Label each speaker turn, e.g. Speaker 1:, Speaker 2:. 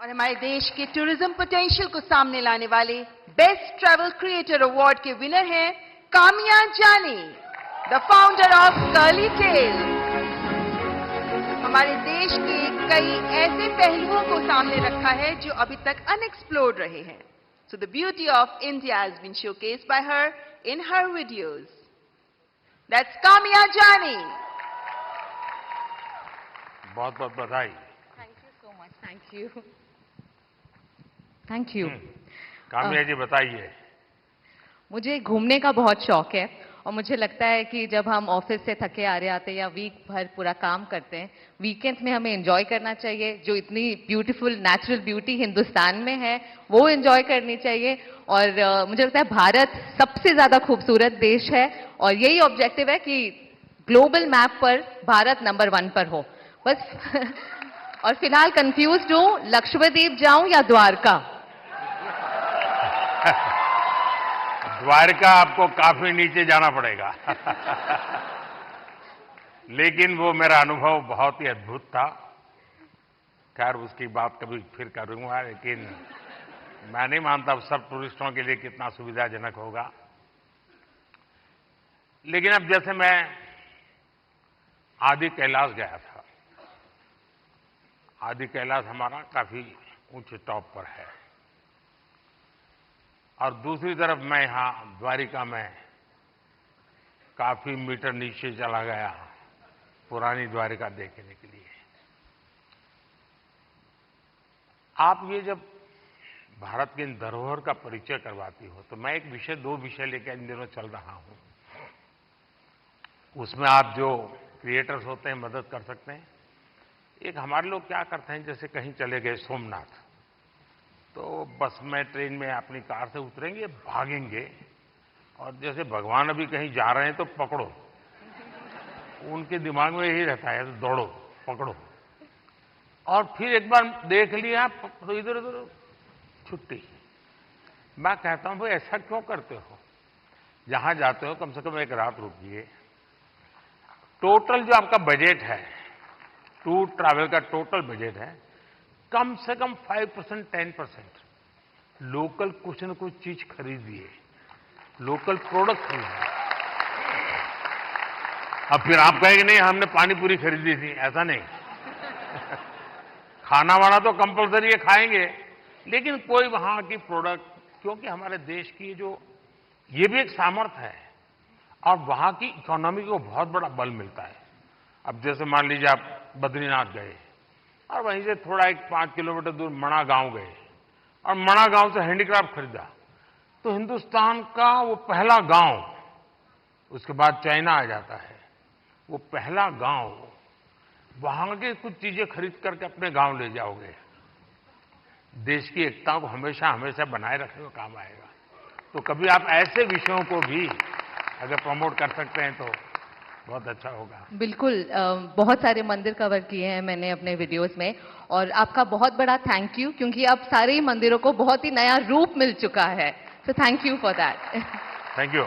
Speaker 1: और हमारे देश के टूरिज्म पोटेंशियल को सामने लाने वाले बेस्ट ट्रैवल क्रिएटर अवार्ड के विनर हैं Kamiya Jani, the founder of Curly Tales. हमारे देश के कई ऐसे पहलुओं को सामने रखा है जो अभी तक अनएक्सप्लोर्ड रहे हैं। So the beauty of India has been showcased by her in her videos. That's Kamiya Jani.
Speaker 2: बहुत बहुत बधाई।
Speaker 3: Thank you so much. Thank you. Thank you.
Speaker 2: Kamiya जी बताइए।
Speaker 3: मुझे घूमने का बहुत शौक है और मुझे लगता है कि जब हम ऑफिस से थके आ रहे आते हैं या वीक भर पूरा काम करते हैं, वीकेंड्स में हमें एंजॉय करना चाहिए। जो इतनी ब्यूटीफुल नेचुरल ब्यूटी हिंदुस्तान में है वो एंजॉय करनी चाहिए। और मुझे लगता है भारत सबसे ज्यादा खूबसूरत देश है और यही ऑब्जेक्टिव है कि ग्लोबल मैप पर भारत नंबर 1 पर हो बस। और फिलहाल कंफ्यूज्ड हूं, लक्षद्वीप जाऊं या द्वारका?
Speaker 2: द्वारका आपको काफी नीचे जाना पड़ेगा। लेकिन वो मेरा अनुभव बहुत ही अद्भुत था। खैर उसकी बात कभी फिर करूंगा, लेकिन मैं नहीं मानता सब टूरिस्टों के लिए कितना सुविधाजनक होगा। लेकिन अब जैसे मैं आदि कैलाश गया था, आदि कैलाश हमारा काफी ऊंचे टॉप पर है, और दूसरी तरफ मैं यहां द्वारिका में काफी मीटर नीचे चला गया पुरानी द्वारिका देखने के लिए। आप ये जब भारत के इन धरोहर का परिचय करवाती हो तो मैं दो विषय लेकर इन दिनों चल रहा हूं। उसमें आप जो क्रिएटर्स होते हैं मदद कर सकते हैं। एक हमारे लोग क्या करते हैं, जैसे कहीं चले गए सोमनाथ, तो बस में ट्रेन में अपनी कार से उतरेंगे, भागेंगे, और जैसे भगवान अभी कहीं जा रहे हैं तो पकड़ो। उनके दिमाग में यही रहता है, तो दौड़ो पकड़ो, और फिर एक बार देख लिया तो इधर उधर छुट्टी। मैं कहता हूं भाई ऐसा क्यों करते हो? जहां जाते हो कम से कम एक रात रुकिए। टोटल जो आपका बजट है, टूर ट्रैवल का टोटल बजट है, कम से कम 5% 10% लोकल कुछ न कुछ चीज खरीदिए, लोकल प्रोडक्ट खरीदिए। अब फिर आप कहेंगे नहीं हमने पानी पूरी खरीदी थी, ऐसा नहीं। खाना वाना तो कंपलसरी है, खाएंगे, लेकिन कोई वहां की प्रोडक्ट, क्योंकि हमारे देश की जो ये भी एक सामर्थ्य है और वहां की इकोनॉमी को बहुत बड़ा बल मिलता है। अब जैसे मान लीजिए आप बद्रीनाथ गए और वहीं से थोड़ा 5 किलोमीटर दूर मणा गांव गए और मणा गांव से हैंडीक्राफ्ट खरीदा, तो हिंदुस्तान का वो पहला गांव, उसके बाद चाइना आ जाता है, वो पहला गांव, वहां की कुछ चीजें खरीद करके अपने गांव ले जाओगे, देश की एकता को हमेशा हमेशा बनाए रखने का काम आएगा। तो कभी आप ऐसे विषयों को भी अगर प्रमोट कर सकते हैं तो बहुत अच्छा होगा।
Speaker 3: बिल्कुल। बहुत सारे मंदिर कवर किए हैं मैंने अपने वीडियोस में, और आपका बहुत बड़ा थैंक यू, क्योंकि अब सारे ही मंदिरों को बहुत ही नया रूप मिल चुका है। So thank you for that.
Speaker 2: Thank you.